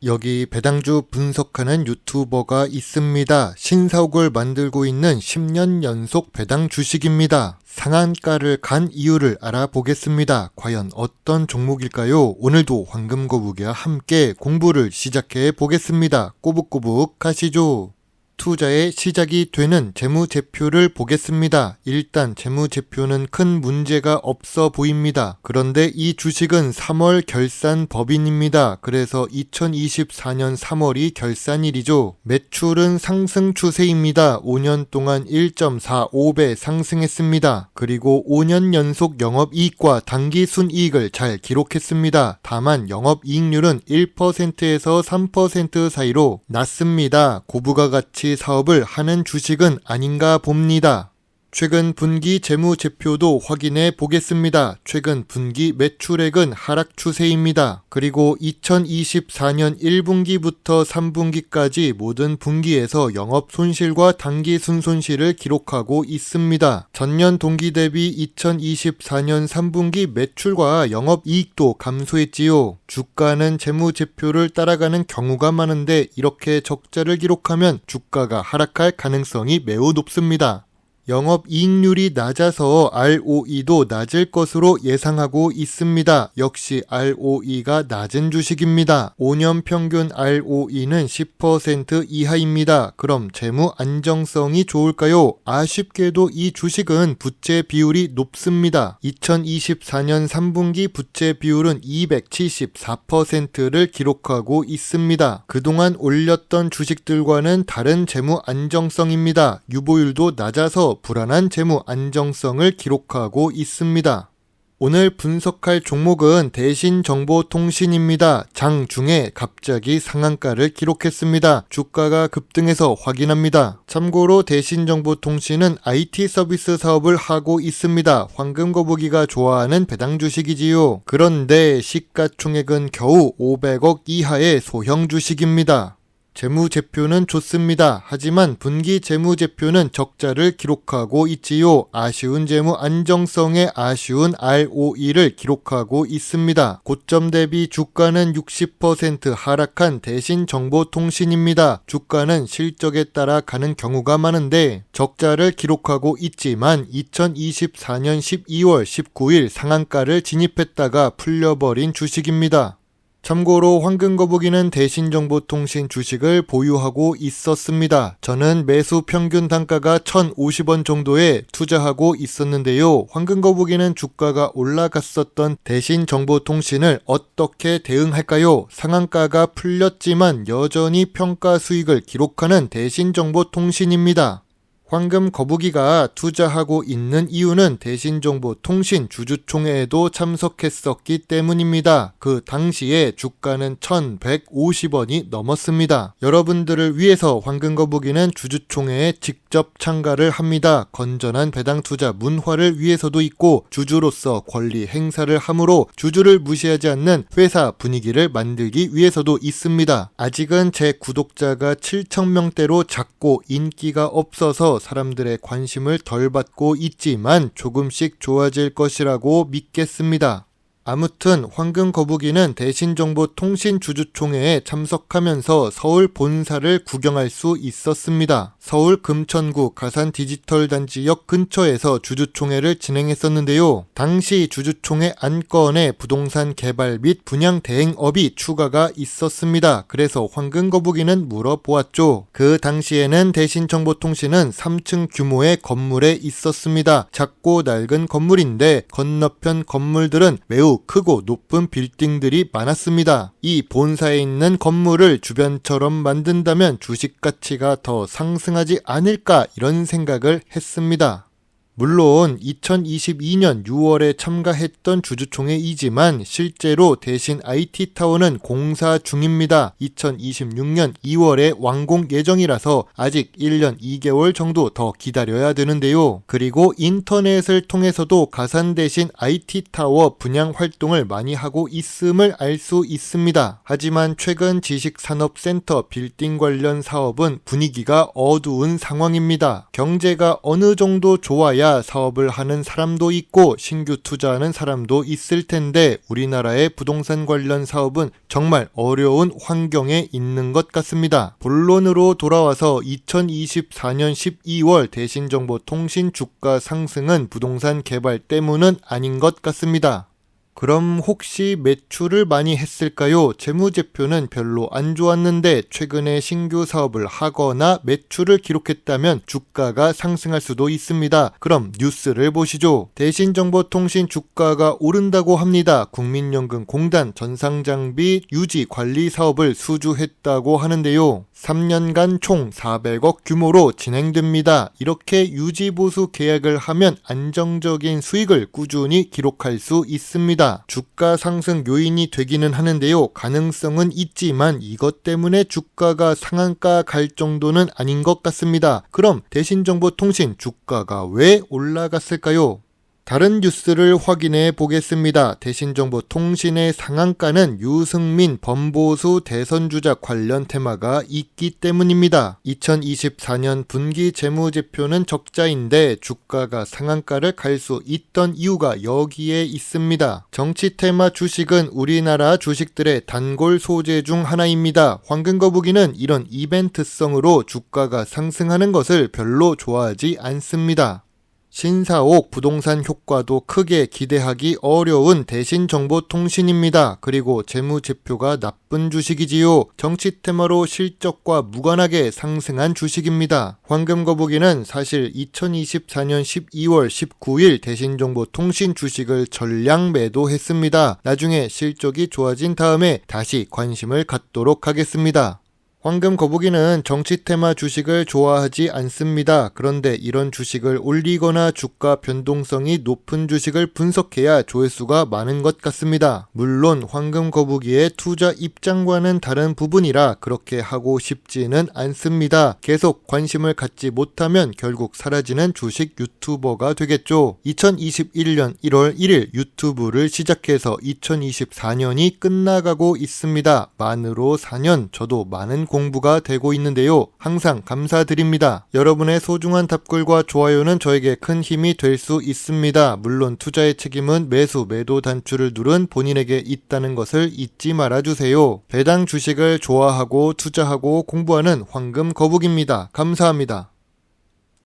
여기 배당주 분석하는 유튜버가 있습니다. 신사옥을 만들고 있는 10년 연속 배당 주식입니다. 상한가를 간 이유를 알아보겠습니다. 과연 어떤 종목일까요? 오늘도 황금거북이와 함께 공부를 시작해 보겠습니다. 꼬북꼬북 가시죠. 투자의 시작이 되는 재무제표를 보겠습니다. 일단 재무제표는 큰 문제가 없어 보입니다. 그런데 이 주식은 3월 결산 법인입니다. 그래서 2024년 3월이 결산일이죠. 매출은 상승 추세입니다. 5년 동안 1.45배 상승했습니다. 그리고 5년 연속 영업이익과 당기순이익을 잘 기록했습니다. 다만 영업이익률은 1%에서 3% 사이로 낮습니다. 고부가 가치 사업을 하는 주식은 아닌가 봅니다. 최근 분기 재무제표도 확인해 보겠습니다. 최근 분기 매출액은 하락 추세입니다. 그리고 2024년 1분기부터 3분기까지 모든 분기에서 영업 손실과 당기 순손실을 기록하고 있습니다. 전년 동기 대비 2024년 3분기 매출과 영업이익도 감소했지요. 주가는 재무제표를 따라가는 경우가 많은데 이렇게 적자를 기록하면 주가가 하락할 가능성이 매우 높습니다. 영업이익률이 낮아서 ROE도 낮을 것으로 예상하고 있습니다. 역시 ROE가 낮은 주식입니다. 5년 평균 ROE는 10% 이하입니다. 그럼 재무 안정성이 좋을까요? 아쉽게도 이 주식은 부채 비율이 높습니다. 2024년 3분기 부채 비율은 274%를 기록하고 있습니다. 그동안 올렸던 주식들과는 다른 재무 안정성입니다. 유보율도 낮아서 불안한 재무 안정성을 기록하고 있습니다. 오늘 분석할 종목은 대신정보통신입니다. 장중에 갑자기 상한가를 기록했습니다. 주가가 급등해서 확인합니다. 참고로 대신정보통신은 IT 서비스 사업을 하고 있습니다. 황금거북이가 좋아하는 배당 주식이지요. 그런데 시가총액은 겨우 500억 이하의 소형 주식입니다. 재무제표는 좋습니다. 하지만 분기 재무제표는 적자를 기록하고 있지요. 아쉬운 재무 안정성에 아쉬운 ROE를 기록하고 있습니다. 고점 대비 주가는 60% 하락한 대신정보통신입니다. 주가는 실적에 따라 가는 경우가 많은데 적자를 기록하고 있지만 2024년 12월 19일 상한가를 진입했다가 풀려버린 주식입니다. 참고로 황금거북이는 대신정보통신 주식을 보유하고 있었습니다. 저는 매수 평균 단가가 1,050원 정도에 투자하고 있었는데요. 황금거북이는 주가가 올라갔었던 대신정보통신을 어떻게 대응할까요? 상한가가 풀렸지만 여전히 평가 수익을 기록하는 대신정보통신입니다. 황금거북이가 투자하고 있는 이유는 대신정보통신 주주총회에도 참석했었기 때문입니다. 그 당시에 주가는 1,150원이 넘었습니다. 여러분들을 위해서 황금거북이는 주주총회에 직접 참가를 합니다. 건전한 배당 투자 문화를 위해서도 있고 주주로서 권리 행사를 함으로 주주를 무시하지 않는 회사 분위기를 만들기 위해서도 있습니다. 아직은 제 구독자가 7,000명대로 작고 인기가 없어서 사람들의 관심을 덜 받고 있지만 조금씩 좋아질 것이라고 믿겠습니다. 아무튼 황금거북이는 대신정보통신 주주총회에 참석하면서 서울 본사를 구경할 수 있었습니다. 서울 금천구 가산디지털단지역 근처에서 주주총회를 진행했었는데요. 당시 주주총회 안건에 부동산 개발 및 분양 대행업이 추가가 있었습니다. 그래서 황금거북이는 물어보았죠. 그 당시에는 대신정보통신은 3층 규모의 건물에 있었습니다. 작고 낡은 건물인데 건너편 건물들은 매우 크고 높은 빌딩들이 많았습니다. 이 본사에 있는 건물을 주변처럼 만든다면 주식 가치가 더 상승하지 않을까 이런 생각을 했습니다. 물론 2022년 6월에 참가했던 주주총회이지만 실제로 대신 IT타워는 공사 중입니다. 2026년 2월에 완공 예정이라서 아직 1년 2개월 정도 더 기다려야 되는데요. 그리고 인터넷을 통해서도 가산 대신 IT타워 분양 활동을 많이 하고 있음을 알 수 있습니다. 하지만 최근 지식산업센터 빌딩 관련 사업은 분위기가 어두운 상황입니다. 경제가 어느 정도 좋아야 있어야 사업을 하는 사람도 있고 신규 투자하는 사람도 있을 텐데 우리나라의 부동산 관련 사업은 정말 어려운 환경에 있는 것 같습니다. 본론으로 돌아와서 2024년 12월 대신정보통신 주가 상승은 부동산 개발 때문은 아닌 것 같습니다. 그럼 혹시 매출을 많이 했을까요? 재무제표는 별로 안 좋았는데 최근에 신규 사업을 하거나 매출을 기록했다면 주가가 상승할 수도 있습니다. 그럼 뉴스를 보시죠. 대신정보통신 주가가 오른다고 합니다. 국민연금공단 전상장비 유지 관리 사업을 수주했다고 하는데요. 3년간 총 400억 규모로 진행됩니다. 이렇게 유지보수 계약을 하면 안정적인 수익을 꾸준히 기록할 수 있습니다. 주가 상승 요인이 되기는 하는데요. 가능성은 있지만 이것 때문에 주가가 상한가 갈 정도는 아닌 것 같습니다. 그럼 대신정보통신 주가가 왜 올라갔을까요? 다른 뉴스를 확인해 보겠습니다. 대신정보통신의 상한가는 유승민 범보수 대선주자 관련 테마가 있기 때문입니다. 2024년 분기 재무제표는 적자인데 주가가 상한가를 갈 수 있던 이유가 여기에 있습니다. 정치 테마 주식은 우리나라 주식들의 단골 소재 중 하나입니다. 황금거북이는 이런 이벤트성으로 주가가 상승하는 것을 별로 좋아하지 않습니다. 신사옥 부동산 효과도 크게 기대하기 어려운 대신정보통신입니다. 그리고 재무제표가 나쁜 주식이지요. 정치 테마로 실적과 무관하게 상승한 주식입니다. 황금거북이는 사실 2024년 12월 19일 대신정보통신 주식을 전량 매도했습니다. 나중에 실적이 좋아진 다음에 다시 관심을 갖도록 하겠습니다. 황금거북이는 정치 테마 주식을 좋아하지 않습니다. 그런데 이런 주식을 올리거나 주가 변동성이 높은 주식을 분석해야 조회수가 많은 것 같습니다. 물론 황금거북이의 투자 입장과는 다른 부분이라 그렇게 하고 싶지는 않습니다. 계속 관심을 갖지 못하면 결국 사라지는 주식 유튜버가 되겠죠. 2021년 1월 1일 유튜브를 시작해서 2024년이 끝나가고 있습니다. 만으로 4년 저도 많은 공부가 되고 있는데요. 항상 감사드립니다. 여러분의 소중한 답글과 좋아요는 저에게 큰 힘이 될 수 있습니다. 물론 투자의 책임은 매수, 매도 단추를 누른 본인에게 있다는 것을 잊지 말아주세요. 배당 주식을 좋아하고 투자하고 공부하는 황금거북입니다. 감사합니다.